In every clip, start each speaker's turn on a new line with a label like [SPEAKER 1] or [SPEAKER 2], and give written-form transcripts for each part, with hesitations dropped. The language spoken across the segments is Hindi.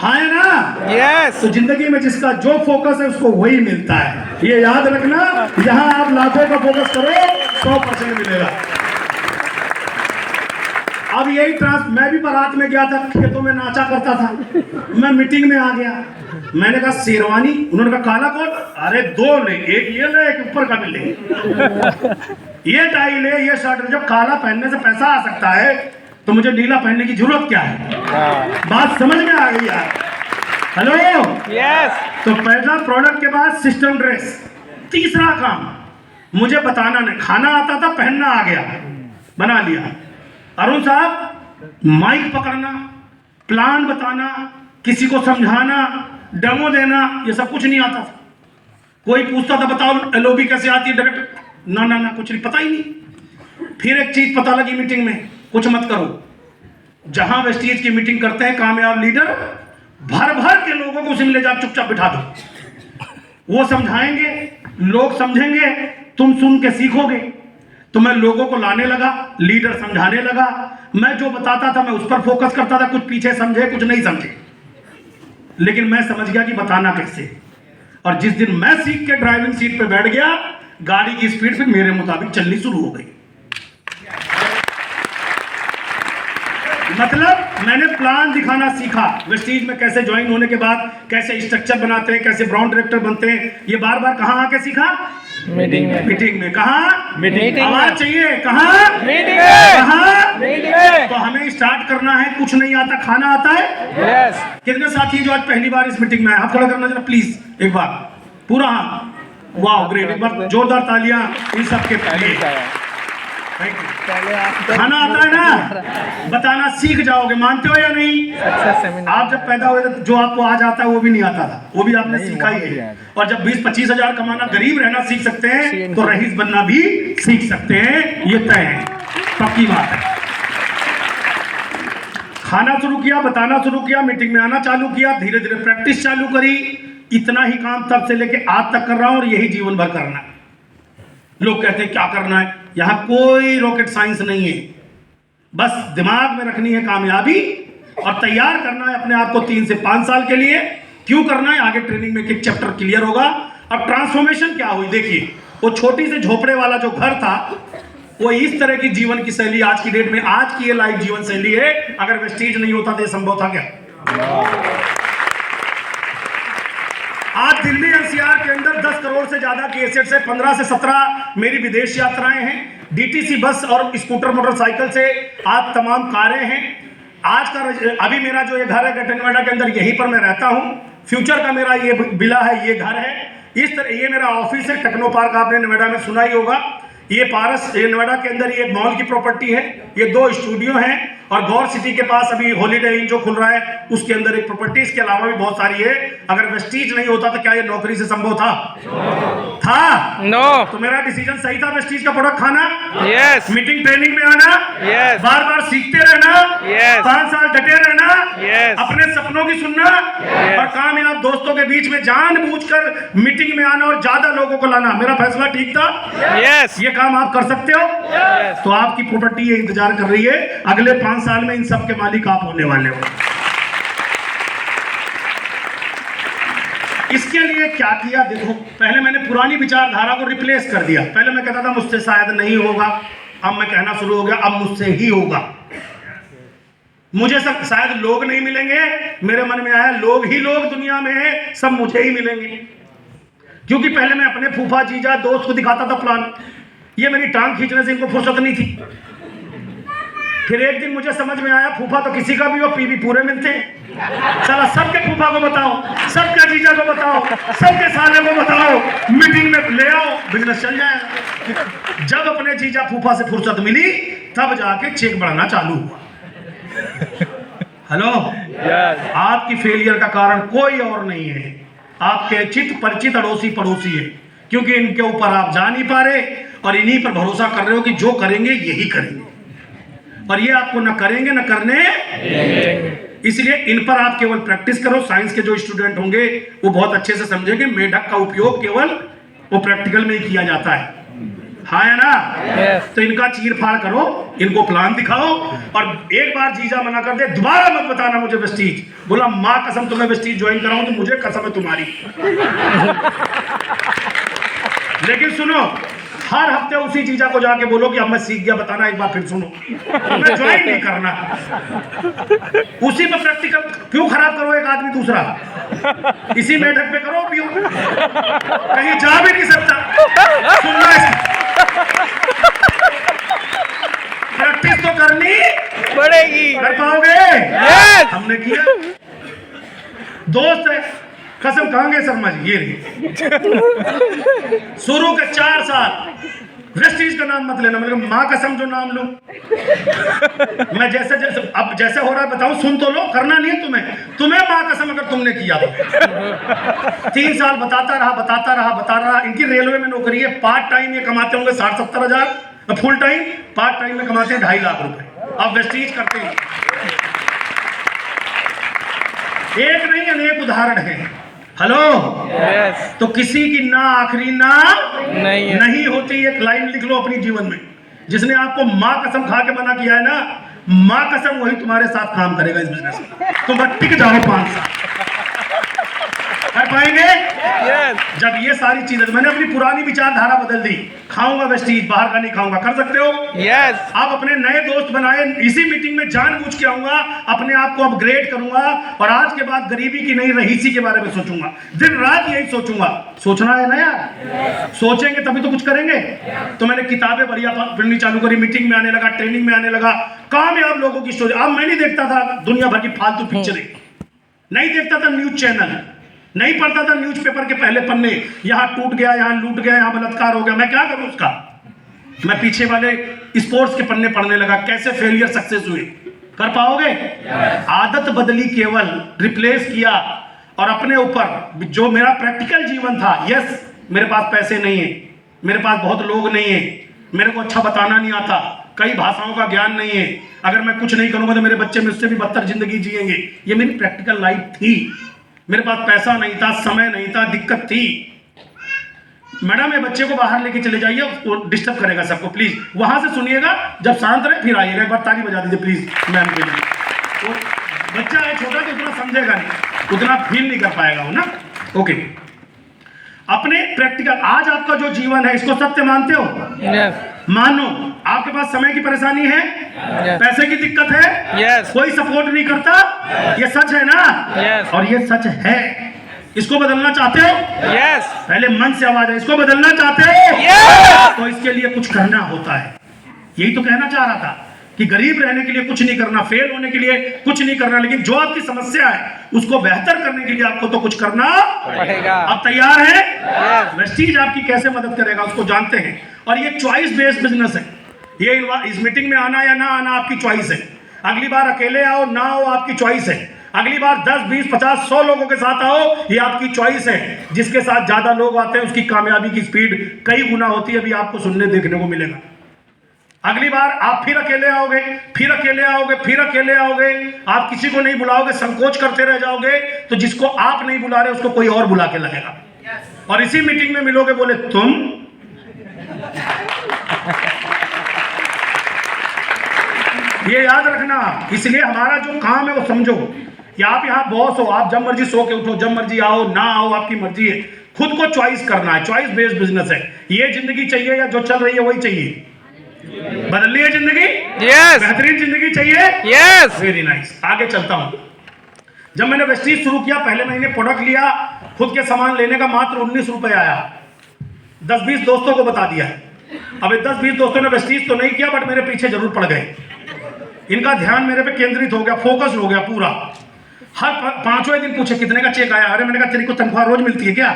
[SPEAKER 1] हाँ है ना?
[SPEAKER 2] यस।
[SPEAKER 1] तो जिंदगी में जिसका जो फोकस है उसको वही मिलता है, ये याद रखना। यहाँ आप लाखों का फोकस करो, 100% मिलेगा। अब यही मैं भी बारात में गया था, खेतों में नाचा करता था। मैं मीटिंग में आ गया, मैंने कहा शेरवानी, उन्होंने कहा काला कोट, अरे 2 ले, एक ये ले, एक ऊपर का भी ले, ये टाई ले, ये शर्ट। जब काला पहनने से पैसा आ सकता है तो मुझे नीला पहनने की जरूरत क्या है? बात समझ में आ गई यार? Hello
[SPEAKER 2] yes.
[SPEAKER 1] तो पहला प्रोडक्ट के बाद सिस्टम ड्रेस, तीसरा काम मुझे बताना नहीं, खाना आता था, पहनना आ गया, बना लिया। अरुण साहब माइक पकड़ना, प्लान बताना, किसी को समझाना, डेमो देना, ये सब कुछ नहीं आता था। कोई पूछता था बताओ एलओबी कैसे आती है डायरेक्ट, ना ना ना कुछ नहीं, पता ही नहीं। फिर एक चीज पता लगी मीटिंग में, कुछ मत करो, जहां वेस्टीज की मीटिंग करते हैं कामयाब लीडर, भर भर के लोगों को उसी में ले जा चुपचाप बिठा दो। वो समझाएंगे, लोग समझेंगे, तुम सुन के सीखोगे। तो मैं लोगों को लाने लगा, लीडर समझाने लगा। मैं जो बताता था मैं उस पर फोकस करता था, कुछ पीछे समझे कुछ नहीं समझे, लेकिन मैं समझ गया कि बताना कैसे। और जिस दिन मैं सीख के ड्राइविंग सीट पे बैठ गया, गाड़ी की स्पीड फिर मेरे मुताबिक चलनी शुरू हो गई। मतलब मैंने प्लान दिखाना सीखा। वेस्टीज में कैसे ज्वाइन होने के बाद कैसे स्ट्रक्चर बनाते हैं, कैसे ब्राउन डायरेक्टर बनते हैं, ये बार बार कहां आके सीखा?
[SPEAKER 2] मीटिंग में।
[SPEAKER 1] मीटिंग में। कहां?
[SPEAKER 2] मीटिंग में।
[SPEAKER 1] आवाज चाहिए, कहां?
[SPEAKER 2] मीटिंग में।
[SPEAKER 1] कहां?
[SPEAKER 2] मीटिंग में।
[SPEAKER 1] तो हमें स्टार्ट करना है, कुछ नहीं आता, खाना आता है।
[SPEAKER 2] यस।
[SPEAKER 1] कितने साथी जो आज पहली बार इस मीटिंग में आए, हाथ खड़ा करना जरा प्लीज, एक बार पूरा हाथ। वाह ग्रेट, एक बार जोरदार तालियां इन सबके लिए। खाना आता है ना, बताना सीख जाओगे, मानते हो या नहीं? आप जब पैदा हुए थे जो आपको आज आता है वो भी नहीं आता था, वो भी आपने सीखा ही है। और जब 20-25 हजार कमाना, गरीब रहना सीख सकते हैं तो रईस बनना भी सीख सकते हैं, ये तय है, पक्की बात है। खाना शुरू किया, बताना शुरू किया, मीटिंग में आना चालू किया, धीरे धीरे प्रैक्टिस चालू करी। इतना ही काम तब से लेके आज तक कर रहा हूं और यही जीवन भर करना है। लोग कहते हैं क्या करना है, यहां कोई रॉकेट साइंस नहीं है, बस दिमाग में रखनी है कामयाबी और तैयार करना है अपने आप को 3 से 5 साल के लिए। क्यों करना है, आगे ट्रेनिंग में एक चैप्टर क्लियर होगा। अब ट्रांसफॉर्मेशन क्या हुई देखिए, वो छोटी से झोपड़े वाला जो घर था, वो इस तरह की जीवन की शैली आज की डेट में, आज की ये लाइफ जीवन शैली है। अगर वेस्टीज नहीं होता तो ये संभव था क्या? आज दिल्ली एनसीआर के अंदर 10 करोड़ से ज्यादा की एसेट्स है, 15 से 17 मेरी विदेश यात्राएं हैं, डीटीसी बस और स्कूटर मोटरसाइकिल से आज तमाम कारें हैं। आज का अभी मेरा जो ये घर है ग्रेटर नोएडा के अंदर, यहीं पर मैं रहता हूं। फ्यूचर का मेरा ये विला है, ये घर है। इस तरह ये मेरा ऑफिस है, टेक्नो पार्क आपने नोएडा में सुना ही होगा। ये पारस, ये नोएडा के अंदर ये मॉल की प्रॉपर्टी है। ये 2 स्टूडियो हैं और गौर सिटी के पास अभी हॉलीडे इन जो खुल रहा है उसके अंदर एक प्रॉपर्टी, इसके अलावा भी बहुत सारी है। अगर वेस्टीज नहीं होता तो क्या ये नौकरी से संभव था?
[SPEAKER 2] नो।
[SPEAKER 1] तो मेरा डिसीजन सही था, वेस्टीज का प्रोडक्ट खाना,
[SPEAKER 2] यस।
[SPEAKER 1] मीटिंग ट्रेनिंग में आना,
[SPEAKER 2] यस।
[SPEAKER 1] बार बार सीखते रहना,
[SPEAKER 2] यस।
[SPEAKER 1] 5 साल डटे रहना,
[SPEAKER 2] यस।
[SPEAKER 1] अपने सपनों की सुनना, और कामयाब दोस्तों के बीच में जानबूझकर मीटिंग में आना और ज्यादा लोगों को लाना। मेरा फैसला ठीक था?
[SPEAKER 2] यस।
[SPEAKER 1] ये काम आप कर सकते हो?
[SPEAKER 2] यस।
[SPEAKER 1] तो आपकी प्रॉपर्टी ये इंतजार कर रही है, अगले 5 साल में इन सब के मालिक आप होने वाले हो। इसके लिए क्या किया देखो, पहले मैंने पुरानी विचारधारा को रिप्लेस कर दिया। पहले मैं कहता था मुझसे शायद नहीं होगा, अब मैं कहना शुरू हो गया अब मुझसे ही होगा। मुझे सब शायद लोग नहीं मिलेंगे, मेरे मन में आया लोग ही लोग दुनिया में है, सब मुझे ही मिलेंगे। क्योंकि पहले मैं अपने फूफा जीजा दोस्त को दिखाता था प्लान, ये मेरी टांग खींचने से इनको फुर्सत नहीं थी। फिर एक दिन मुझे समझ में आया फूफा तो किसी का भी हो, पीवी पूरे मिलते हैं। चला सबके फूफा को बताओ, सबके जीजा को बताओ, सबके साले को बताओ, मीटिंग में ले आओ, बिजनेस चल जाएगा। जब अपने जीजा फूफा से फुर्सत मिली तब जाके चेक बढ़ाना चालू हुआ। हेलो, आपकी फेलियर का कारण कोई और नहीं है, आपके चित परिचित अड़ोसी पड़ोसी है। क्योंकि इनके ऊपर आप जा नहीं पा रहे और इन्हीं पर भरोसा कर रहे हो कि जो करेंगे यही करेंगे, और ये आपको न करेंगे न करने। इसलिए इन पर आप केवल प्रैक्टिस करो। साइंस के जो स्टूडेंट होंगे वो बहुत अच्छे से समझेंगे, मेढक का उपयोग केवल वो प्रैक्टिकल में ही किया जाता है। हाँ है ना?
[SPEAKER 2] Yes.
[SPEAKER 1] तो इनका चीर फाड़ करो, इनको प्लान दिखाओ, और एक बार जीजा मना कर दे, दोबारा मत बताना मुझे वेस्टीज। बोला माँ कसम तुम्हें वेस्टीज ज्वाइन कराऊं तो मुझे कसम है तुम्हारी। लेकिन सुनो, हर हफ्ते उसी जीजा को जाके बोलो कि अब मैं सीख गया, बताना एक बार फिर सुनो, मैं ज्वाइन नहीं करना। उसी में प्रैक्टिकल क्यों खराब करो एक आदमी दूसरा, इसी मेढक पे करो पियो, कहीं जा भी नहीं सकता। सुनना प्रैक्टिस तो करनी
[SPEAKER 2] पड़ेगी।
[SPEAKER 1] कर पाओगे?
[SPEAKER 2] Yes.
[SPEAKER 1] हमने किया। दोस्त है, कसम कहांगे शर्मा जी, ये रही। शुरू के 4 साल वेस्टीज का नाम मत लेना, मतलब माँ कसम जो नाम लो। मैं जैसे जैसे अब जैसे हो रहा है बताऊं, सुन तो लो, करना नहीं है तुम्हें माँ कसम अगर तुमने किया तो। 3 साल बताता रहा। इनकी रेलवे में नौकरी है, पार्ट टाइम ये कमाते होंगे 60-70 हजार, फुल टाइम पार्ट टाइम में कमाते हैं 2.5 लाख रुपए। अब वेस्टीज करते हैं। एक नहीं अनेक उदाहरण है। हेलो।
[SPEAKER 2] Yes.
[SPEAKER 1] तो किसी की ना आखिरी ना
[SPEAKER 2] नहीं है।
[SPEAKER 1] नहीं होती। एक लाइन लिख लो अपनी जीवन में, जिसने आपको माँ कसम खा के मना किया है ना, माँ कसम वही तुम्हारे साथ काम करेगा इस बिजनेस में। तुम टिक जाओ 5 साल, कर पाएंगे?
[SPEAKER 2] Yes.
[SPEAKER 1] जब ये सारी चीजें, तो मैंने अपनी पुरानी विचारधारा बदल दी, खाऊंगा वेस्टीज, बाहर का नहीं खाऊंगा। कर सकते हो?
[SPEAKER 2] Yes.
[SPEAKER 1] अब अपने नए दोस्त बनाए, इसी मीटिंग में जानबूझ के आऊंगा, अपने आप को अपग्रेड करूंगा, और आज के बाद गरीबी की नहीं रहीसी के बारे में सोचूंगा, दिन रात यही सोचूंगा। सोचना है ना यार? सोचेंगे तभी तो कुछ करेंगे। तो मैंने किताबें बढ़िया पढ़नी चालू करी, मीटिंग में आने लगा, ट्रेनिंग में आने लगा, कामयाब लोगों की स्टोरी। अब मैं नहीं देखता था दुनिया भर की फालतू पिक्चरें, नहीं देखता था न्यूज चैनल, नहीं पढ़ता था न्यूज़पेपर के पहले पन्ने, यहाँ टूट गया, यहाँ लूट गया, यहाँ बलात्कार हो गया, मैं क्या करूं उसका? मैं पीछे वाले स्पोर्ट्स के पन्ने पढ़ने लगा, कैसे फेलियर सक्सेस हुए। कर पाओगे? आदत बदली, केवल रिप्लेस किया, और अपने ऊपर जो मेरा प्रैक्टिकल जीवन था, यस मेरे पास पैसे नहीं है, मेरे पास बहुत लोग नहीं है, मेरे को अच्छा बताना नहीं आता, कई भाषाओं का ज्ञान नहीं है, अगर मैं कुछ नहीं करूंगा तो मेरे बच्चे मुझसे भी बदतर जिंदगी जिएंगे, ये मेरी प्रैक्टिकल लाइफ थी। मेरे पास पैसा नहीं था, समय नहीं था, दिक्कत थी। मैडम ये बच्चे को बाहर लेके चले जाइए, वो डिस्टर्ब करेगा सबको, प्लीज वहां से सुनिएगा, जब शांत रहे फिर आइएगा। एक बार ताली बजा दीजिए प्लीज मैम के लिए। तो बच्चा है छोटा तो उतना समझेगा नहीं, उतना फील नहीं कर पाएगा वो ना। ओके, अपने प्रैक्टिकल, आज आपका जो जीवन है इसको सत्य मानते हो?
[SPEAKER 2] Yes.
[SPEAKER 1] मानो। आपके पास समय की परेशानी है,
[SPEAKER 2] Yes.
[SPEAKER 1] पैसे की दिक्कत है,
[SPEAKER 2] Yes.
[SPEAKER 1] कोई सपोर्ट नहीं करता, ये सच है ना?
[SPEAKER 2] Yes.
[SPEAKER 1] और ये सच है। इसको बदलना चाहते हो?
[SPEAKER 2] Yes.
[SPEAKER 1] पहले मन से आवाज है, इसको बदलना चाहते हो?
[SPEAKER 2] Yes.
[SPEAKER 1] तो इसके लिए कुछ करना होता है। यही तो कहना चाह रहा था कि गरीब रहने के लिए कुछ नहीं करना, फेल होने के लिए कुछ नहीं करना, लेकिन जो आपकी समस्या है उसको बेहतर करने के लिए आपको तो कुछ करना
[SPEAKER 2] पड़ेगा।
[SPEAKER 1] आप तैयार हैं?
[SPEAKER 2] Yes.
[SPEAKER 1] वेस्टीज आपकी कैसे मदद करेगा उसको जानते हैं, और ये चॉइस बेस्ड बिजनेस है। ये इस मीटिंग में आना या ना आना आपकी चॉइस है। अगली बार अकेले आओ ना आओ आपकी चॉइस है। अगली बार 10, 20, 50, 100 लोगों के साथ आओ, ये आपकी चॉइस है। जिसके साथ ज्यादा लोग आते हैं उसकी कामयाबी की स्पीड कई गुना होती है, अभी आपको सुनने देखने को मिलेगा। अगली बार आप फिर अकेले आओगे, फिर अकेले आओगे, फिर अकेले आओगे, आप किसी को नहीं बुलाओगे, संकोच करते रह जाओगे, तो जिसको आप नहीं बुला रहे उसको कोई और बुला के लगेगा। और इसी मीटिंग में मिलोगे, बोले तुम ये याद रखना। इसलिए हमारा जो काम है वो समझो कि आप यहाँ बॉस हो, आप जब मर्जी सो के उठो, जब मर्जी आओ ना आओ आपकी मर्जी है, खुद को चॉइस करना है। चॉइस बेस्ड बिजनेस है। ये जिंदगी चाहिए या जो चल रही है वही चाहिए? बदलनी है जिंदगी?
[SPEAKER 2] Yes.
[SPEAKER 1] बेहतरीन जिंदगी चाहिए?
[SPEAKER 2] Yes.
[SPEAKER 1] Very nice. आगे चलता हूं। जब मैंने वेस्टीज शुरू किया, पहले महीने प्रोडक्ट लिया, खुद के सामान लेने का मात्र 19 रुपए आया। 10-20 दोस्तों को बता दिया। अब 10-20 दोस्तों ने वेस्टीज तो नहीं किया, बट मेरे पीछे जरूर पड़ गए। इनका ध्यान मेरे पे केंद्रित हो गया, फोकस हो गया पूरा। हर 5वें दिन पूछे कितने का चेक आया। अरे मैंने कहा तेरी को तनख्वाह रोज मिलती है क्या?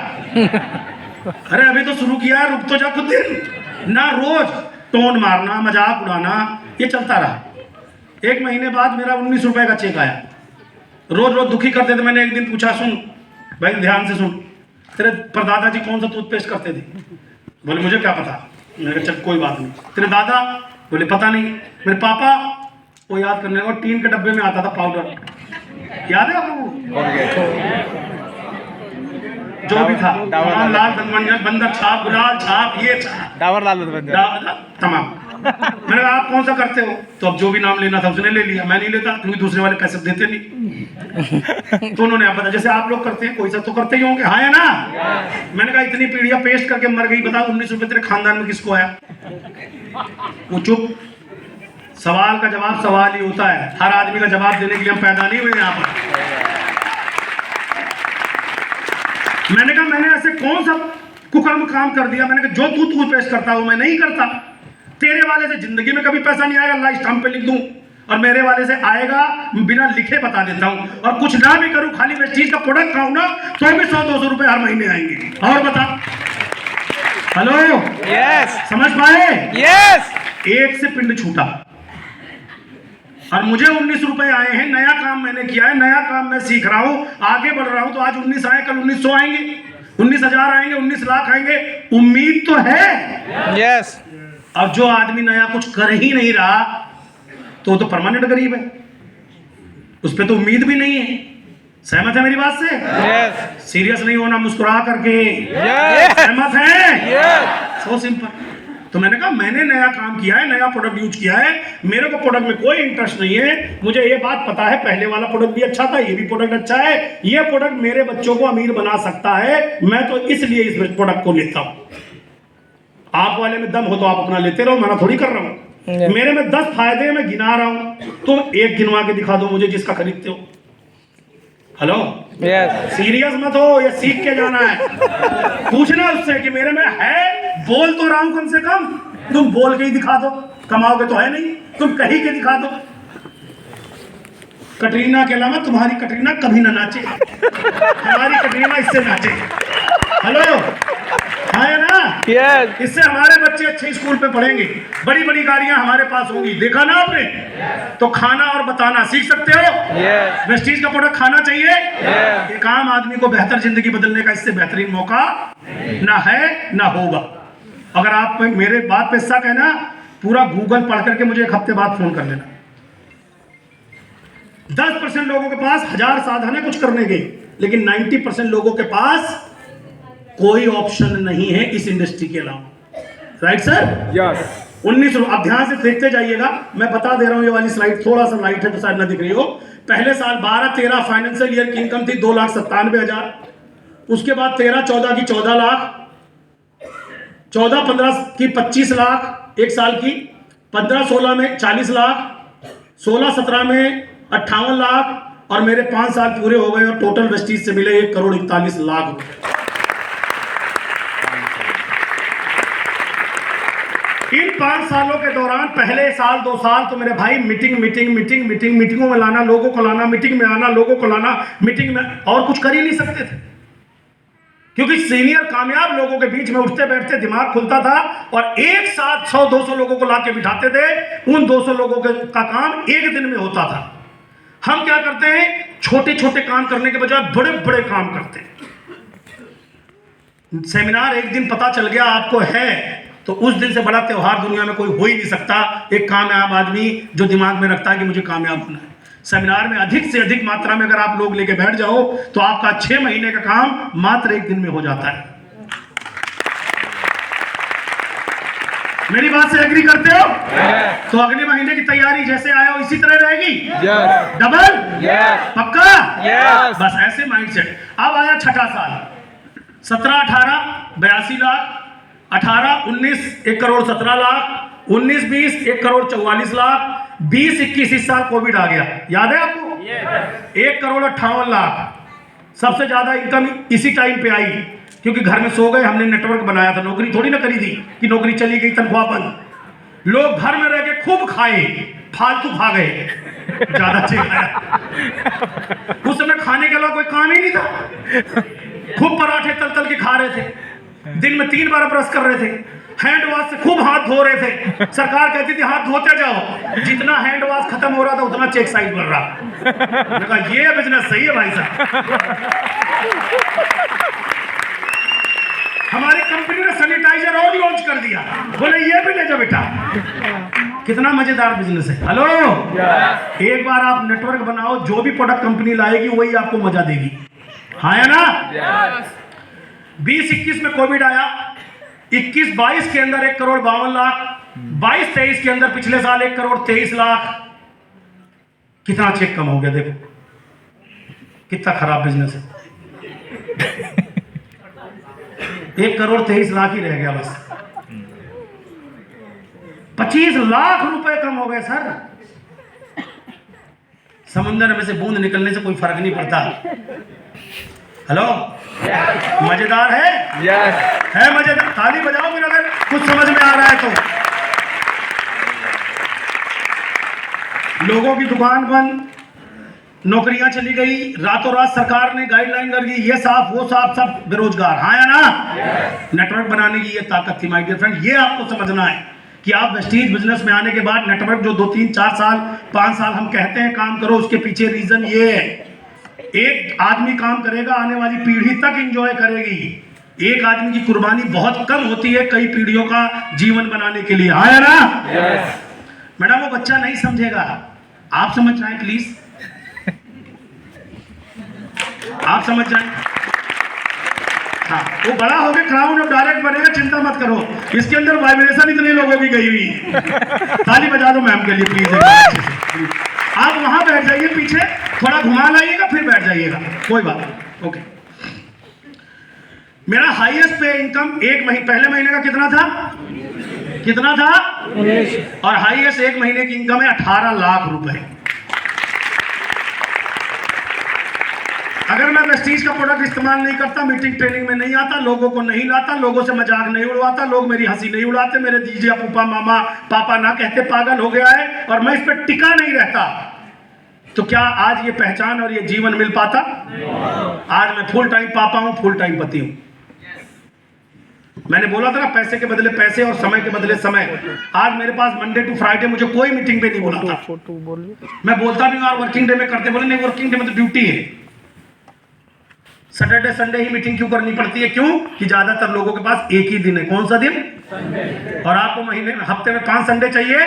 [SPEAKER 1] अरे अभी तो शुरू किया, रुक तो जा कुछ दिन ना। रोज टोन मारना, मजाक उड़ाना, ये चलता रहा। 1 महीने बाद मेरा 19 रुपए का चेक आया। रोज रोज दुखी करते थे। मैंने एक दिन पूछा, सुन भाई ध्यान से सुन, तेरे परदादा जी कौन सा टूथपेस्ट करते थे? बोले मुझे क्या पता। मैंने कहा चल कोई बात नहीं। तेरे दादा? बोले पता नहीं। मेरे पापा? वो याद करने लगा, टीन के डब्बे में आता था पाउडर, याद है आपको? जो भी था,
[SPEAKER 2] डाबर
[SPEAKER 1] तमाम लाल धनवंजन, बंदर छाप, गुलाल छाप, ये छाप,
[SPEAKER 2] डाबर लाल बंदर।
[SPEAKER 1] तमाम। मैंने कहा आप कौन सा करते हो? तो अब जो भी नाम लेना था उसने ले लिया, मैं नहीं लेता क्योंकि दूसरे वाले पैसे देते नहीं। तो उन्होंने आप बता, जैसे आप लोग करते हैं कोई सा तो करते ही होंगे, हाँ या ना? मैंने कहा इतनी पीढ़ियां पेस्ट करके मर गई, बता 19 रुपए तेरे खानदान में किसको आया? वो चुप। सवाल का जवाब सवाल ही होता है, हर आदमी का जवाब देने के लिए हम पैदा नहीं हुए यहाँ पर। मैंने कहा मैंने ऐसे कौन सा कुकर्म काम कर दिया? मैंने कहा जो तू पेश करता हूं मैं नहीं करता। तेरे वाले से जिंदगी में कभी पैसा नहीं आएगा, अल्लाह स्टाम्प पे लिख दूं, और मेरे वाले से आएगा बिना लिखे बता देता हूं। और कुछ ना भी करूं, खाली वेस्टीज का प्रोडक्ट खाऊं ना तो भी 100-200 रुपए हर महीने आएंगे। और बता, हेलो,
[SPEAKER 2] यस
[SPEAKER 1] समझ पाए?
[SPEAKER 2] यस।
[SPEAKER 1] एक से पिंड छूटा और मुझे 19 रुपए आए हैं, नया काम मैंने किया है, नया काम मैं सीख रहा हूं, आगे बढ़ रहा हूं, तो आज 19 आए, कल 1900 आएंगे, 19,000 आएंगे, 19 लाख आएंगे, उम्मीद तो है।
[SPEAKER 2] यस।
[SPEAKER 1] अब जो आदमी नया कुछ कर ही नहीं रहा तो वो तो परमानेंट गरीब है, उस पर तो उम्मीद भी नहीं है। सहमत है मेरी बात से?
[SPEAKER 2] यस।
[SPEAKER 1] सीरियस नहीं होना, मुस्कुरा करके।
[SPEAKER 2] यस।
[SPEAKER 1] सहमत है?
[SPEAKER 2] यस।
[SPEAKER 1] So simple. तो मैंने कहा मैंने नया काम किया है, नया प्रोडक्ट यूज किया है, मेरे को प्रोडक्ट में कोई इंटरेस्ट नहीं है, मुझे ये बात पता है पहले वाला प्रोडक्ट भी अच्छा था, ये भी प्रोडक्ट अच्छा है, ये प्रोडक्ट मेरे बच्चों को अमीर बना सकता है, मैं तो इसलिए इस प्रोडक्ट को लेता हूं। आप वाले में दम हो तो आप अपना लेते रहो, मैं थोड़ी कर रहा हूं। मेरे में 10 फायदे मैं गिना रहा हूं, तुम एक गिनवा के दिखा दो मुझे जिसका खरीदते हो। Hello,
[SPEAKER 2] yes.
[SPEAKER 1] सीरियस मत हो, ये सीख के जाना है। पूछना उससे कि मेरे में है, बोल तो रहा हूं कम से कम, तुम बोल के ही दिखा दो, कमाओगे तो है नहीं, तुम कहीं के दिखा दो। कटरीना के अलावा तुम्हारी कटरीना कभी ना नाचे, हमारी कटरीना इससे नाचे। हेलो, है ना?
[SPEAKER 2] यस।
[SPEAKER 1] इससे हमारे बच्चे अच्छे स्कूल पे पढ़ेंगे, बड़ी बड़ी गाड़ियां हमारे पास होंगी। देखा ना आपने? तो खाना और बताना सीख सकते हो।
[SPEAKER 2] यस।
[SPEAKER 1] वेस्टीज का प्रोडक्ट खाना चाहिए।
[SPEAKER 2] यस।
[SPEAKER 1] एक आम आदमी को बेहतर जिंदगी बदलने का इससे बेहतरीन मौका ना है ना होगा। अगर आप मेरे बात पे शक है ना, पूरा गूगल पढ़ करके मुझे एक हफ्ते बाद फोन कर लेना। 10% लोगों के पास 1000 साधन है कुछ करने के, लेकिन 90% लोगों के पास कोई ऑप्शन नहीं है इस इंडस्ट्री के अलावा। Right sir?
[SPEAKER 2] यस।
[SPEAKER 1] 19 अब ध्यान से देखते जाइएगा, मैं बता दे रहा हूं, ये वाली स्लाइड थोड़ा सा लाइट है तो शायद ना दिख रही हो। पहले साल 12-13 फाइनेंशियल ईयर की इनकम थी 2,97,000, उसके बाद 13-14 की 14 लाख, 14-15 की 25 लाख एक साल की, 15-16 में 40 लाख, 16-17 में 58 लाख, और मेरे 5 साल पूरे हो गए और टोटल वेस्टीज से मिले 1,41,00,000 रुपए। इन 5 सालों के दौरान पहले साल 2 साल तो मेरे भाई मीटिंगों में लाना, लोगों को लाना, मीटिंग में आना, लोगों को लाना, मीटिंग में, और कुछ कर ही नहीं सकते थे क्योंकि सीनियर कामयाब लोगों के बीच में उठते बैठते दिमाग खुलता था और एक साथ 100-200 लोगों को लाके बिठाते थे। उन 200 लोगों का काम एक दिन में होता था। हम क्या करते हैं, छोटे छोटे काम करने के बजाय बड़े बड़े काम करते हैं। सेमिनार एक दिन पता चल गया आपको है तो उस दिन से बड़ा त्योहार दुनिया में कोई हो ही नहीं सकता, एक कामयाब आदमी जो दिमाग में रखता है कि मुझे कामयाब होना है। सेमिनार में अधिक से अधिक मात्रा में अगर आप लोग लेके बैठ जाओ तो आपका 6 महीने का काम मात्र 1 दिन में हो जाता है। मेरी बात से एग्री करते हो? तो अगले महीने की तैयारी जैसे आए हो इसी तरह रहेगी। डबल पक्का? बस ऐसे माइंडसेट। अब आया छठा साल, 17-18 82 लाख, 18-19 1,17,00,000, 19-20 1,44,00,000, 20-21 इस साल कोविड आ गया, याद है आपको? 1,58,00,000। सबसे ज्यादा इनकम इसी टाइम पे आई क्योंकि घर में सो गए, हमने नेटवर्क बनाया था, नौकरी थोड़ी ना करी थी कि नौकरी चली गई तनख्वाह बंद। लोग घर में रह के खूब खाए, फालतू खा गए, ज्यादा चिल्लाया। उस समय खाने के अलावा कोई काम ही नहीं था, खूब पराठे तल तल के खा रहे थे, दिन में 3 बार ब्रश कर रहे थे, हैंड वॉश से खूब हाथ धो रहे थे। सरकार कहती थी हाथ धोते जाओ, जितना हैंड वॉश खत्म हो रहा था उतना चेक साइज बढ़ रहा। मैंने कहा ये बिजनेस सही है भाई साहब। हमारी कंपनी ने सैनिटाइजर और लॉन्च कर दिया, बोले ये भी ले जाओ बेटा। कितना मजेदार बिजनेस है। हेलो, एक बार आप नेटवर्क बनाओ, जो भी प्रोडक्ट कंपनी लाएगी वही आपको मजा देगी, हाँ या ना? 20-21 में कोविड आया, 21-22 के अंदर 1,52,00,000, 22-23 के अंदर पिछले साल 1,23,00,000। कितना चेक कम हो गया, देखो कितना खराब बिजनेस है। 1,23,00,000 ही रह गया बस। 25 लाख रुपए कम हो गए सर। समुद्र में से बूंद निकलने से कोई फर्क नहीं पड़ता। हेलो, मजेदार है?
[SPEAKER 2] यस
[SPEAKER 1] है मजेदार? ताली बजाओ फिर अगर कुछ समझ में आ रहा है तो। लोगों की दुकान बंद, नौकरियां चली गई, रातों रात सरकार ने गाइडलाइन कर दी, ये साफ वो साफ, सब बेरोजगार। हाँ या ना? नेटवर्क बनाने की ये ताकत थी माय डियर फ्रेंड। ये आपको समझना है कि आप वेस्टीज बिजनेस में आने के बाद नेटवर्क जो 2, 3, 4 साल 5 साल हम कहते हैं काम करो, उसके पीछे रीजन ये है, एक आदमी काम करेगा, आने वाली पीढ़ी तक एंजॉय करेगी। एक आदमी की कुर्बानी बहुत कम होती है कई पीढ़ियों का जीवन बनाने के लिए। हाँ या ना? मैडम वो बच्चा नहीं समझेगा, आप समझ जाएं प्लीज, आप समझ जाएं। हाँ, वो बड़ा हो गया, क्राउन अब डायरेक्ट बनेगा, चिंता मत करो। इसके अंदर वाइब्रेशन इतने लोगों की गई हुई। ताली बजा दो मैम के लिए प्लीज। आप वहां बैठ जाइए पीछे, थोड़ा घुमा लाइएगा फिर बैठ जाइएगा, कोई बात नहीं। ओके, मेरा हाईएस्ट पे इनकम पहले महीने का कितना था? कितना था?
[SPEAKER 2] 19।
[SPEAKER 1] और हाईएस्ट एक महीने की इनकम है 18 लाख रुपए। अगर मैं वेस्टीज का प्रोडक्ट इस्तेमाल नहीं करता, मीटिंग ट्रेनिंग में नहीं आता, लोगों को नहीं लाता, लोगों से मजाक नहीं उड़वाता, लोग मेरी हंसी नहीं उड़ाते, मेरे जीजा पुप्पा मामा पापा ना कहते पागल हो गया है, और मैं इस पर टिका नहीं रहता, तो क्या आज ये पहचान और ये जीवन मिल पाता? आज मैं फुल टाइम पापा हूं, फुल टाइम पति हूं। मैंने बोला था ना, पैसे के बदले पैसे और समय के बदले समय। आज मेरे पास मंडे टू फ्राइडे मुझे कोई मीटिंग पे नहीं बुलाता। मैं बोलता भी यार वर्किंग डे में करते, बोले नहीं वर्किंग डे में तो ड्यूटी है। सैटरडे संडे ही मीटिंग क्यों करनी पड़ती है? क्यों कि ज्यादातर लोगों के पास एक ही दिन है। कौन सा दिन? संडे। और आपको हफ्ते में 5 संडे चाहिए,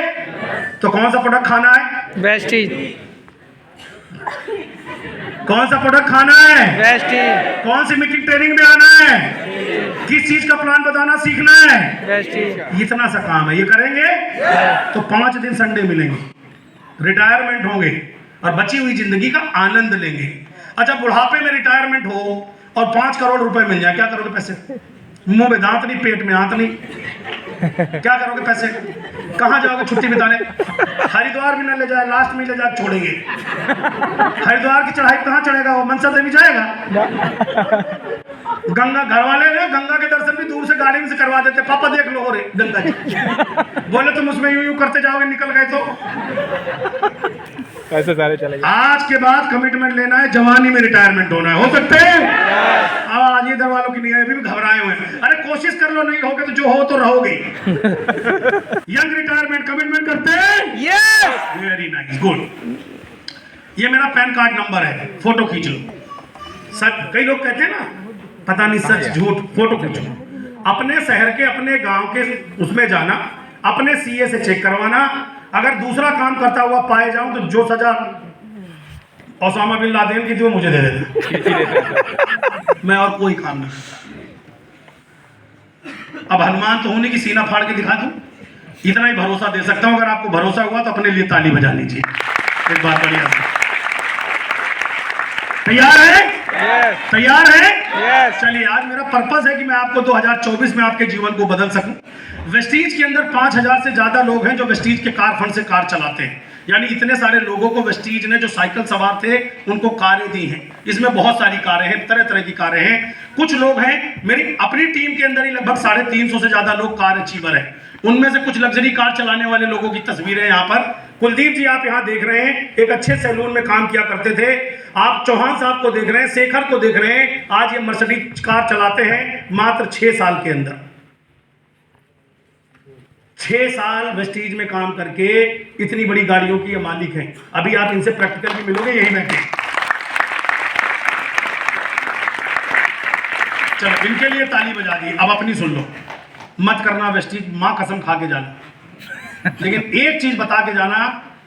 [SPEAKER 1] तो कौन सा प्रोडक्ट खाना है?
[SPEAKER 2] वेस्टीज।
[SPEAKER 1] कौन सा प्रोडक्ट खाना है?
[SPEAKER 2] वेस्टीज।
[SPEAKER 1] कौन सी मीटिंग ट्रेनिंग में आना है? किस चीज का प्लान बताना सीखना है?
[SPEAKER 2] वेस्टीज।
[SPEAKER 1] इतना सा काम है, ये करेंगे तो 5 दिन संडे मिलेंगे, रिटायरमेंट होंगे और बची हुई जिंदगी का आनंद लेंगे। अच्छा, बुढ़ापे में रिटायरमेंट हो और 5 करोड़ रुपए मिल जाए, क्या करोगे पैसे? मुंह में दांत नहीं, पेट में आंत नहीं, क्या करोगे पैसे? कहां जाओगे छुट्टी बिताने? हरिद्वार भी ना ले जाए, लास्ट में ले जाए छोड़ेंगे। हरिद्वार की चढ़ाई कहां चढ़ेगा वो? मनसा देवी जाएगा? गंगा, घर वाले ने गंगा के दर्शन भी दूर से गाड़ी में से करवा देते, पापा देख लो हो रे गंगा जी। बोले तुम उसमें यूं यूं करते जाओगे, निकल गए तो
[SPEAKER 2] ऐसे सारे चलेंगे।
[SPEAKER 1] आज के बाद कमिटमेंट लेना है, जवानी में रिटायरमेंट होना है। हो सकते हैं? आज इधर वालों की नहीं है, अभी भी घबराए हुए हैं। अरे कोशिश कर लो, नहीं होगे तो जो हो तो रहोगे। यंग रिटायरमेंट कमिटमेंट करते हैं?
[SPEAKER 2] यस।
[SPEAKER 1] Very nice, good. ये मेरा पैन कार्ड नंबर है, फोटो खींच लो। सच, कई लोग कहते हैं ना पता नहीं सच झूठ, फोटो खींचो। अपने शहर के, अपने गांव के उसमें जाना, अपने सीए से चेक करवाना। अगर दूसरा काम करता हुआ पाए जाऊं तो जो सजा ओसामा बिन लादेन की थी वो मुझे दे देते। मैं और कोई काम नहीं करता। अब हनुमान तो होने की सीना फाड़ के दिखा दूं, इतना ही भरोसा दे सकता हूं। अगर आपको भरोसा हुआ तो अपने लिए ताली बजा लीजिए एक बार बढ़िया से। तैयार है?
[SPEAKER 2] यस।
[SPEAKER 1] तैयार है?
[SPEAKER 2] यस।
[SPEAKER 1] चलिए, आज मेरा पर्पस है कि मैं आपको 2024 में आपके जीवन को बदल सकूं। वेस्टीज के अंदर 5000 से ज्यादा लोग हैं जो वेस्टीज के कार फंड से कार चलाते हैं। यानी इतने सारे लोगों को वेस्टीज ने, जो साइकिल सवार थे, उनको कारें दी हैं। इसमें बहुत सारी कारें हैं, तरह तरह की कारें हैं। कुछ लोग हैं, मेरी अपनी टीम के अंदर ही लगभग 350 से ज्यादा लोग कार अचीवर हैं। उनमें से कुछ लग्जरी कार चलाने वाले लोगों की तस्वीरें यहाँ पर। कुलदीप जी आप यहाँ देख रहे हैं, एक अच्छे सैलून में काम किया करते थे। आप चौहान साहब को देख रहे हैं, शेखर को देख रहे हैं, आज ये मर्सिडीज कार चलाते हैं मात्र 6 साल के अंदर। 6 साल वेस्टीज में काम करके इतनी बड़ी गाड़ियों की ये मालिक हैं। अभी आप इनसे प्रैक्टिकल भी मिलोगे, यही बैठे। चलो, इनके लिए ताली बजा दी। अब अपनी सुन लो, मत करना वेस्टीज, मां कसम खा के जाना। लेकिन एक चीज बता के जाना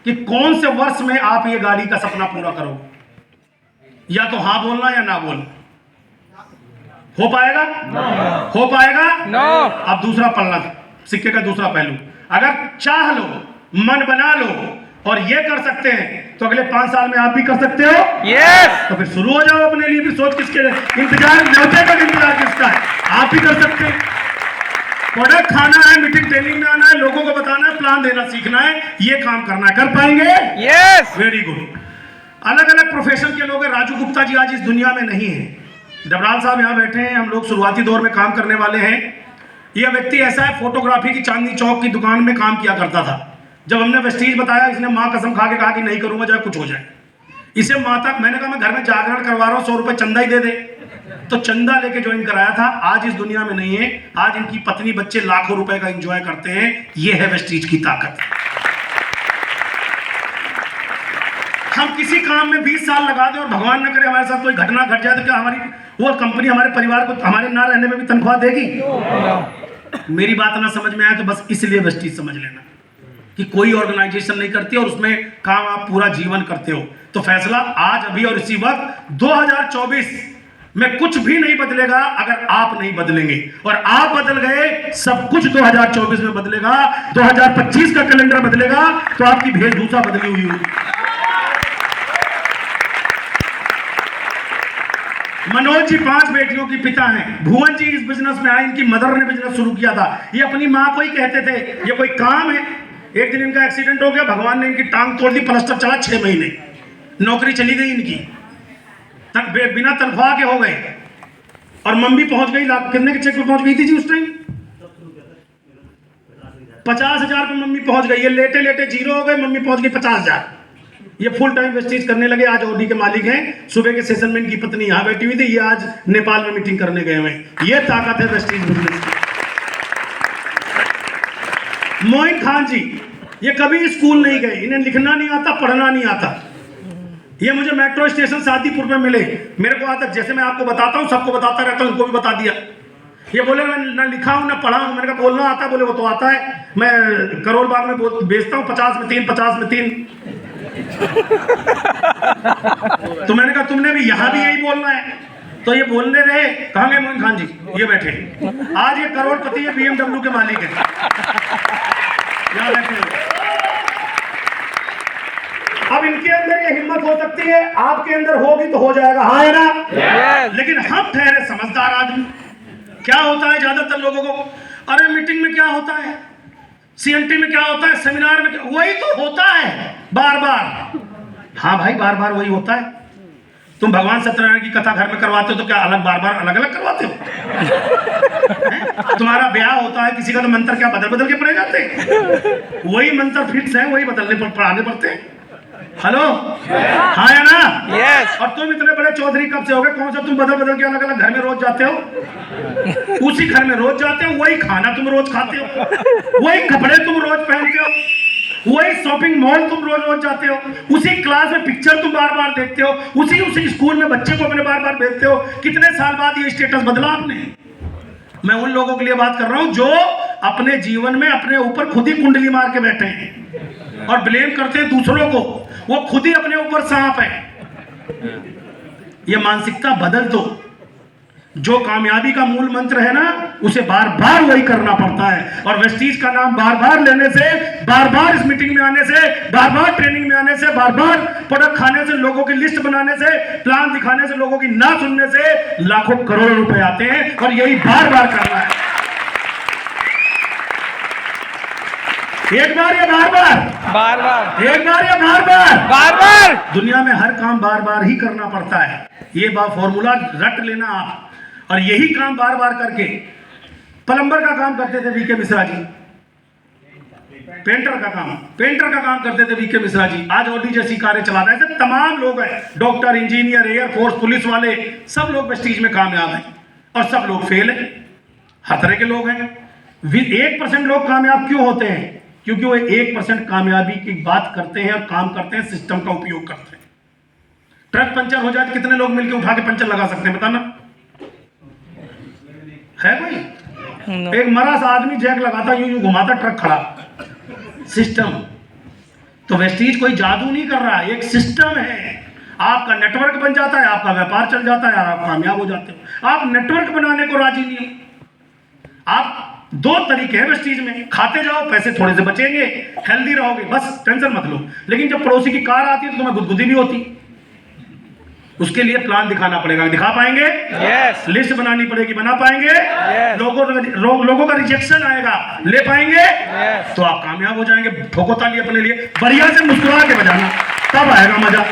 [SPEAKER 1] कि कौन से वर्ष में आप ये गाड़ी का सपना पूरा करोगे। या तो हाँ बोलना या ना बोलना। हो पाएगा? हो पाएगा?
[SPEAKER 2] नो।
[SPEAKER 1] अब दूसरा पल्ला, सिक्के का दूसरा पहलू, अगर चाह लो, मन बना लो और ये कर सकते हैं तो अगले 5 साल में आप भी कर सकते हो।
[SPEAKER 2] यस।
[SPEAKER 1] तो फिर शुरू हो जाओ अपने लिए भी, सोच किसके इंतजार, न्योते का इंतजार किसका है? आप भी कर सकते हैं। प्रोडक्ट खाना है, मीटिंग ट्रेनिंग में आना है, लोगों को बताना है, प्लान देना सीखना है, ये काम करना है। कर पाएंगे?
[SPEAKER 2] यस।
[SPEAKER 1] Very good. अलग अलग प्रोफेशन के लोग हैं। राजू गुप्ता जी आज इस दुनिया में नहीं है। डबराल साहब यहाँ बैठे हैं, हम लोग शुरुआती दौर में काम करने वाले हैं। यह व्यक्ति ऐसा है, फोटोग्राफी की चांदनी चौक की दुकान में काम किया करता था। जब हमने वेस्टीज बताया, इसने माँ कसम खा के कहा कि नहीं करूंगा, चाहे कुछ हो जाए। इसे माता, मैंने कहा मैं घर में जागरण करवा रहा हूँ, 100 रुपए चंदा ही दे दे, तो चंदा लेके ज्वाइन कराया था। आज इस दुनिया में नहीं है। आज इनकी पत्नी बच्चे लाखों रुपए का एंजॉय करते हैं। ये है वेस्टीज की ताकत। हम किसी काम में 20 साल लगा दें और भगवान न करे हमारे साथ कोई घटना घट जाए, तो क्या हमारी वो कंपनी हमारे परिवार को हमारे ना रहने में भी तनख्वाह देगी? मेरी बात ना समझ में आए तो बस इसलिए वेस्टीज समझ लेना कि कोई ऑर्गेनाइजेशन नहीं करती और उसमें काम आप पूरा जीवन करते हो। तो फैसला आज, अभी और इसी वक्त, 2024 में कुछ भी नहीं बदलेगा अगर आप नहीं बदलेंगे। और आप बदल गए, सब कुछ 2024 में बदलेगा। 2025 का कैलेंडर बदलेगा तो आपकी वेशभूषा बदली हुई होगी। मनोज जी 5 बेटियों की पिता हैं। भुवन जी इस बिजनेस में आए, इनकी मदर ने बिजनेस शुरू किया था। ये अपनी माँ को ही कहते थे ये कोई काम है। एक दिन इनका एक्सीडेंट हो गया, भगवान ने इनकी टांग तोड़ दी, प्लास्टर चला 6 महीने, नौकरी चली गई इनकी, बिना तनख्वाह के हो गए। और मम्मी पहुंच गई, कितने के चेक पे पहुंच गई थी जी उस टाइम? 50,000 पे मम्मी पहुंच गई। ये लेटे लेटे जीरो हो गए, मम्मी पहुंच गई 50,000। ये फुल टाइम वेस्टीज करने लगे। आज ऑडी के मालिक हैं। सुबह के सेशन में इनकी पत्नी यहां बैठी हुई थी, ये आज नेपाल में मीटिंग करने गए हुए। ये ताकत है वेस्टीज बिजनेस की। मोइन खान जी, ये कभी स्कूल नहीं गए, इन्हें लिखना नहीं आता, पढ़ना नहीं आता। ये मुझे मेट्रो स्टेशन शादीपुर में मिले। मेरे को आता, जैसे मैं आपको बताता हूँ, सबको बताता रहता हूँ, उनको भी बता दिया। ये बोले मैं ना लिखा हूँ ना पढ़ा हूँ। मैंने कहा बोलना आता? बोले वो तो आता है, मैं करोड़ बाग में बेचता हूँ, 50 में 3, 50 में 3। तो मैंने कहा तुमने भी यहां भी यही बोलना है? तो ये बोलने रहे। कहां गए मोइन खान जी? ये बैठे। आज ये करोड़पति है, BMW के मालिक है। यहां बैठे हुए। अब इनके अंदर ये हिम्मत हो सकती है, आपके अंदर होगी तो हो जाएगा। हाँ है ना?
[SPEAKER 2] Yes.
[SPEAKER 1] लेकिन हम ठहरे समझदार आदमी। क्या होता है ज्यादातर लोगों को, अरे मीटिंग में क्या होता है, CNT में क्या होता है, सेमिनार में क्या, वही तो होता है बार बार। हाँ भाई, बार बार वही होता है। तुम भगवान सत्यनारायण की कथा घर में करवाते हो तो क्या अलग बार बार अलग अलग करवाते हो? तुम्हारा ब्याह होता है किसी का, तो मंत्र क्या बदल बदल के पढ़े जाते हैं? वही मंत्र फिक्स है, वही पढ़ाने पड़ते हैं। हेलो, हाँ या ना?
[SPEAKER 2] यस।
[SPEAKER 1] और तुम इतने बड़े चौधरी कब से हो गए? कौन सा तुम बदल बदल के अलग अलग घर में रोज जाते हो? उसी घर में रोज जाते हो, वही खाना तुम रोज खाते हो, वही कपड़े तुम रोज पहनते हो, वही शॉपिंग मॉल तुम रोज रोज जाते हो, उसी क्लास में पिक्चर तुम बार बार देखते हो, उसी स्कूल में बच्चे को अपने बार बार भेजते हो। कितने साल बाद ये स्टेटस बदला आपने? मैं उन लोगों के लिए बात कर रहा हूं जो अपने जीवन में अपने ऊपर खुद ही कुंडली मार के बैठे हैं और ब्लेम करते हैं दूसरों को। वो खुद ही अपने ऊपर सांप है। ये मानसिकता बदल दो। जो कामयाबी का मूल मंत्र है ना, उसे बार बार वही करना पड़ता है। और वेस्टीज का नाम बार बार लेने से, बार बार इस मीटिंग में आने से, बार बार ट्रेनिंग में आने से, बार बार प्रोडक्ट खाने से, लोगों की लिस्ट बनाने से, प्लान दिखाने से, लोगों की ना सुनने से लाखों करोड़ों रुपए आते हैं। और यही बार बार करना है। एक बार या बार बार?
[SPEAKER 2] बार बार।
[SPEAKER 1] एक बार या बार बार?
[SPEAKER 2] बार बार।
[SPEAKER 1] दुनिया में हर काम बार बार ही करना पड़ता है। ये फॉर्मूला रट लेना आप। और यही काम बार बार करके, प्लम्बर का काम करते थे वीके मिश्रा जी, पेंटर का काम करते थे वीके मिश्रा जी। आज ऑडी जैसी कारें चलाते हैं। ऐसे तमाम लोग हैं, डॉक्टर, इंजीनियर, एयरफोर्स, पुलिस वाले, सब लोग वेस्टीज में कामयाब हैं और सब लोग फेल हैं। हर तरह के लोग हैं। 1% लोग कामयाब क्यों होते हैं? क्योंकि वो 1% कामयाबी की बात करते हैं और काम करते हैं, सिस्टम का उपयोग करते हैं। ट्रक पंचर हो जाए तो कितने लोग मिलकर उठा के पंचर लगा सकते हैं? बताना है कोई? no. एक मरा सा आदमी जैक लगाता, यूं घुमाता, ट्रक खड़ा। सिस्टम। तो वेस्टीज कोई जादू नहीं कर रहा है, एक सिस्टम है। आपका नेटवर्क बन जाता है, आपका व्यापार चल जाता है, आप कामयाब हो जाते हो। आप नेटवर्क बनाने को राजी नहीं हो। आप दो तरीके हैं वेस्टीज में, खाते जाओ, पैसे थोड़े से बचेंगे, हेल्दी रहोगे, बस टेंशन मत लो। लेकिन जब पड़ोसी की कार आती है तो तुम्हें गुदगुदी भी होती। उसके लिए प्लान दिखाना पड़ेगा, दिखा पाएंगे?
[SPEAKER 2] यस।
[SPEAKER 1] लिस्ट बनानी पड़ेगी, बना पाएंगे?
[SPEAKER 2] Yes.
[SPEAKER 1] लोगों का रिजेक्शन आएगा, ले पाएंगे?
[SPEAKER 2] Yes.
[SPEAKER 1] तो आप कामयाब हो जाएंगे। ठोको ताली अपने लिए, बढ़िया से मुस्कुरा के बजाना, तब आएगा मजा।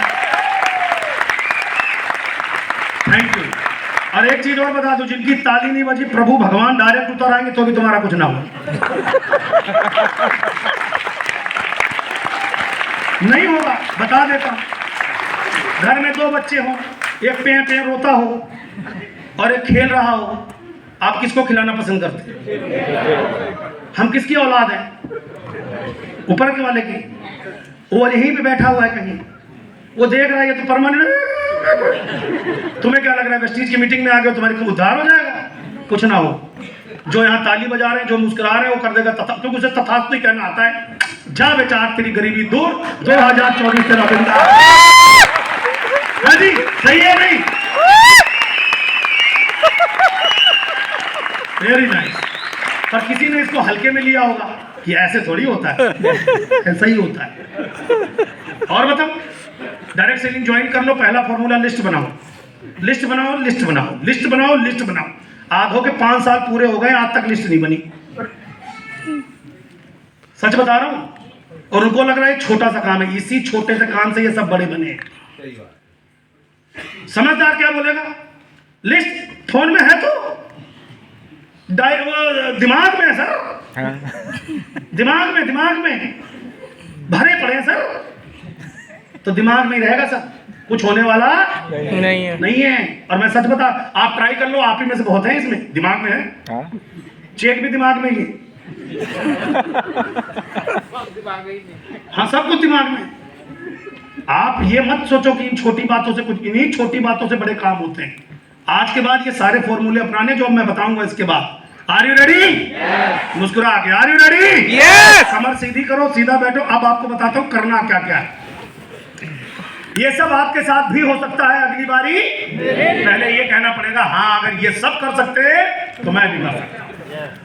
[SPEAKER 1] Thank you. और एक चीज और बता दो, जिनकी ताली नहीं बजी, प्रभु भगवान डायरेक्ट उतर आएंगे तो भी तुम्हारा कुछ ना हो। नहीं होगा, बता देता हूं। घर में दो बच्चे हो, एक पे पे रोता हो और एक खेल रहा हो, आप किसको खिलाना पसंद करते? हम किसकी औलाद हैं? ऊपर के वाले की। वो यहीं पे बैठा हुआ है कहीं, वो देख रहा है, ये तो परमानेंट। तुम्हें क्या लग रहा है वेस्टीज की मीटिंग में आ गए तुम्हारे उद्धार हो जाएगा? कुछ ना हो। जो यहाँ ताली बजा रहे हैं, जो मुस्कुरा रहे हैं, वो कर देगा तथा, क्योंकि उसे तथास्तु ही कहना आता है। जा बेचार तेरी गरीबी दूर, 2024 तेरा बिंदा। हाँ जी, सही है नहीं? Very nice. पर किसी ने इसको हल्के में लिया होगा कि ऐसे थोड़ी होता है, ऐसा ही होता है। और बताओ, डायरेक्ट सेलिंग ज्वाइन कर लो। पहला फॉर्मूला, लिस्ट बनाओ, लिस्ट बनाओ, लिस्ट बनाओ, लिस्ट बनाओ, लिस्ट बनाओ। आधों के 5 साल पूरे हो गए, आज तक लिस्ट नहीं बनी। सच बता रहा हूं। और उनको लग रहा है छोटा सा काम है, इसी छोटे से काम से ये सब बड़े बने हैं। समझदार क्या बोलेगा? लिस्ट फोन में है तो दिमाग में है सर, दिमाग में भरे पड़े हैं सर, तो दिमाग में ही रहेगा सर, कुछ होने वाला नहीं है। और मैं सच बता, आप ट्राई कर लो, आप ही में से बहुत है इसमें, दिमाग में है। चेक भी दिमाग में ही है। हाँ, सब कुछ दिमाग में। आप ये मत सोचो कि इन छोटी बातों से कुछ, इन्हीं छोटी बातों से बड़े काम होते हैं। आज के बाद ये सारे फॉर्मूले अपनाने जो मैं बताऊंगा इसके बाद। Are you ready? मुस्कुरा के आर यू रेडी?
[SPEAKER 2] यस।
[SPEAKER 1] कमर सीधी करो, सीधा बैठो। अब आपको बताता हूं करना क्या क्या है। ये सब आपके साथ भी हो सकता है अगली बारी। पहले ये कहना पड़ेगा, हाँ अगर ये सब कर सकते तो मैं भी कर सकता हूं।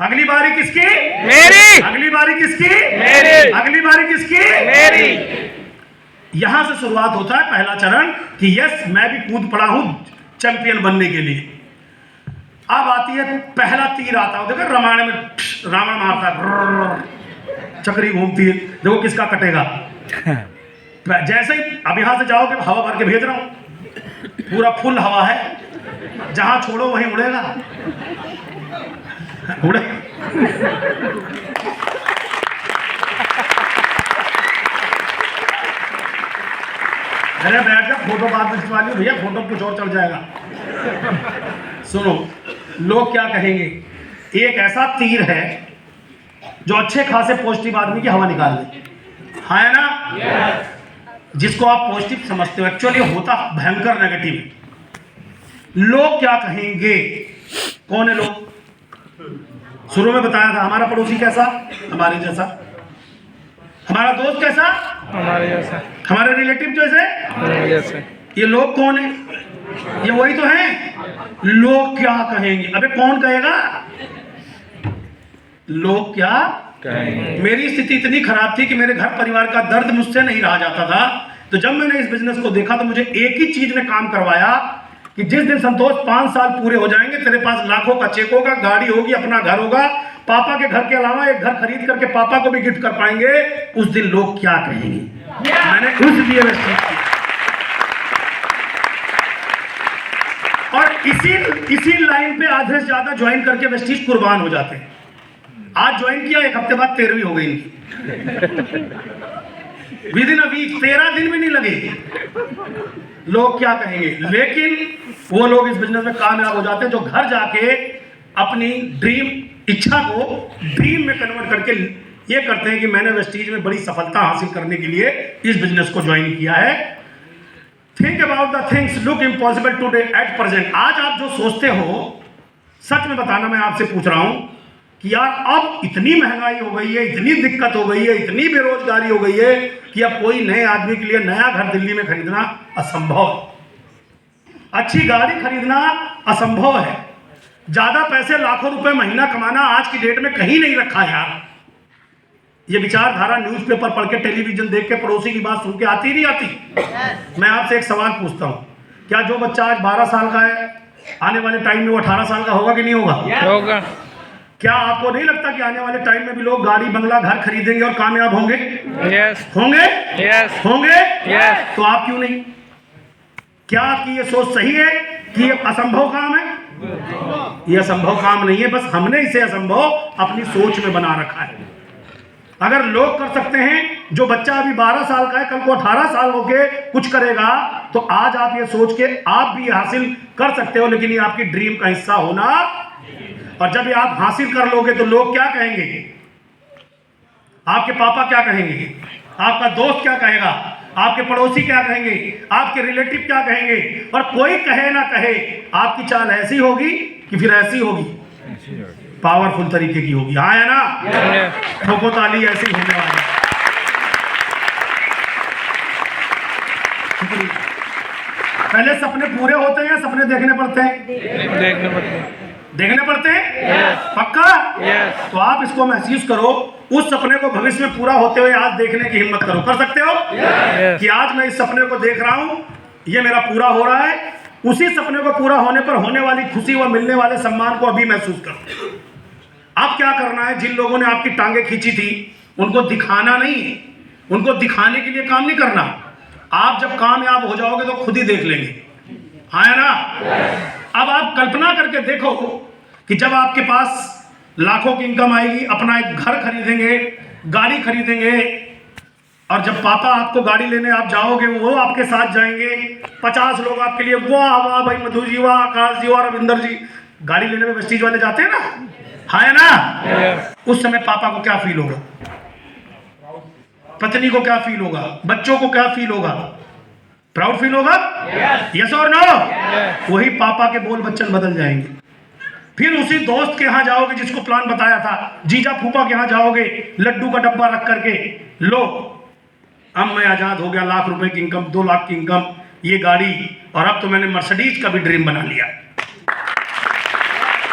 [SPEAKER 1] अगली बारी किसकी?
[SPEAKER 2] मेरी।
[SPEAKER 1] अगली बारी किसकी?
[SPEAKER 2] मेरी।
[SPEAKER 1] अगली बारी किसकी?
[SPEAKER 2] मेरी।
[SPEAKER 1] यहां से शुरुआत होता है पहला चरण कि यस मैं भी कूद पड़ा हूं चैंपियन बनने के लिए। अब आती है पहला तीर आता है, देखो रामायण में रावण मारता है, चक्री घूमती है, देखो किसका कटेगा। जैसे ही अब यहां से जाओगे, हवा भर के भेज रहा हूं, पूरा फुल हवा है, जहां छोड़ो वहीं उड़ेगा। उड़े अरे बैठ जा, फोटो बाद में खिंचवा लियो भैया, फोटो कुछ और चल जाएगा। सुनो, लोग क्या कहेंगे? एक ऐसा तीर है जो अच्छे खासे पॉजिटिव आदमी की हवा निकाल दे, हाँ है ना? yes. जिसको आप पॉजिटिव समझते हो, एक्चुअली होता भयंकर नेगेटिव। लोग क्या कहेंगे? कौन है लोग? शुरू में बताया था, हमारा पड़ोसी कैसा? हमारे जैसा। हमारा दोस्त कैसा?
[SPEAKER 2] हमारे जैसा।
[SPEAKER 1] हमारे रिलेटिव जैसे। ये लोग कौन है? ये वही तो हैं। लोग क्या कहेंगे? अबे कौन कहेगा? लोग क्या कहेंगे? मेरी स्थिति इतनी खराब थी कि मेरे घर परिवार का दर्द मुझसे नहीं रहा जाता था। तो जब मैंने इस बिजनेस को देखा तो मुझे एक ही चीज ने काम करवाया कि जिस दिन संतोष 5 साल पूरे हो जाएंगे, तेरे पास लाखों का चेक होगा, गाड़ी होगी, अपना घर होगा, पापा के घर के अलावा एक घर खरीद करके पापा को भी गिफ्ट कर पाएंगे, उस दिन लोग क्या कहेंगे? मैंने उस लिए और इसी लाइन पे आधे से ज्यादा ज्वाइन करके वेस्टीज कुर्बान हो जाते हैं। आज ज्वाइन किया, एक हफ्ते बाद 13वीं हो गई इनकी। विद इन अ वीक 13 दिन भी नहीं लगे। लोग क्या कहेंगे? लेकिन वो लोग इस बिजनेस में कामयाब हो जाते हैं जो घर जाके अपनी ड्रीम इच्छा को ड्रीम में कन्वर्ट करके ये करते हैं कि मैंने वेस्टीज में बड़ी सफलता हासिल करने के लिए इस बिजनेस को ज्वाइन किया है। Think about the things look impossible today at present. आज आप जो सोचते हो, सच में बताना, मैं आपसे पूछ रहा हूं कि यार अब इतनी महंगाई हो गई है, इतनी दिक्कत हो गई है, इतनी बेरोजगारी हो गई है कि अब कोई नए आदमी के लिए नया घर दिल्ली में खरीदना असंभव है, अच्छी गाड़ी खरीदना असंभव है, ज्यादा पैसे लाखों रुपए महीना कमाना आज की डेट में कहीं नहीं रखा यार। ये विचारधारा न्यूज़पेपर पढ़ के, टेलीविजन देख के, पड़ोसी की बात सुन के आती नहीं आती। मैं आपसे एक सवाल पूछता हूँ, क्या जो बच्चा आज 12 साल का है आने वाले टाइम में वो 18 साल का होगा कि नहीं होगा?
[SPEAKER 2] होगा।
[SPEAKER 1] क्या आपको नहीं लगता कि आने वाले टाइम में भी लोग गाड़ी बंगला घर खरीदेंगे और कामयाब होंगे?
[SPEAKER 2] यस
[SPEAKER 1] होंगे?
[SPEAKER 2] यस
[SPEAKER 1] होंगे?
[SPEAKER 2] यस।
[SPEAKER 1] तो आप क्यों नहीं? क्या आपकी ये सोच सही है कि ये असंभव काम है? ये असंभव काम नहीं है, बस हमने इसे असंभव अपनी सोच में बना रखा है। अगर लोग कर सकते हैं, जो बच्चा अभी 12 साल का है कल को 18 साल होके कुछ करेगा, तो आज आप ये सोच के आप भी हासिल कर सकते हो, लेकिन ये आपकी ड्रीम का हिस्सा होना। और जब ये आप हासिल कर लोगे तो लोग क्या कहेंगे? आपके पापा क्या कहेंगे? आपका दोस्त क्या कहेगा? आपके पड़ोसी क्या कहेंगे? आपके रिलेटिव क्या कहेंगे? और कोई कहे ना कहे, आपकी चाल ऐसी होगी कि फिर ऐसी होगी, पावरफुल तरीके की होगी। हाँ है ना? ठोको ताली, ऐसी होने वाली। पहले सपने पूरे होते हैं या सपने देखने पड़ते हैं?
[SPEAKER 2] देखने पड़ते हैं।
[SPEAKER 1] देखने पड़ते हैं? पक्का?
[SPEAKER 2] यस।
[SPEAKER 1] तो आप इसको महसूस करो, उस सपने को भविष्य में पूरा होते हुए आज देखने की हिम्मत करो। कर सकते हो?
[SPEAKER 2] यस।
[SPEAKER 1] कि आज मैं इस सपने को देख रहा हूं, ये मेरा पूरा हो रहा है, उसी सपने को पूरा होने पर होने वाली खुशी व मिलने वाले सम्मान को अभी महसूस करो। अब क्या करना है? जिन लोगों ने आपकी टांगे खींची थी उनको दिखाना नहीं, उनको दिखाने के लिए काम नहीं करना। आप जब कामयाब हो जाओगे तो खुद ही देख लेंगे। हाँ है ना? अब आप कल्पना करके देखो कि जब आपके पास लाखों की इनकम आएगी, अपना एक घर खरीदेंगे, गाड़ी खरीदेंगे, और जब पापा आपको गाड़ी लेने आप जाओगे वो आपके साथ जाएंगे, 50 लोग आपके लिए वाह वाह भाई मधु जी, वाह आकाश जी, वाह रविंदर जी, गाड़ी लेने में वेस्टीज वाले जाते हैं ना, है ना? उस समय पापा को क्या फील होगा? पत्नी को क्या फील होगा? बच्चों को क्या फील होगा? प्राउड फील होगा? यस और नो? वही पापा के बोल बच्चन बदल जाएंगे। फिर उसी दोस्त के यहाँ जाओगे जिसको प्लान बताया था, जीजा फूफा के यहाँ जाओगे, लड्डू का डब्बा रख करके, लो अब मैं आजाद हो गया, लाख रुपए की इनकम, 2 लाख की इनकम, ये गाड़ी, और अब तो मैंने मर्सिडीज का भी ड्रीम बना लिया।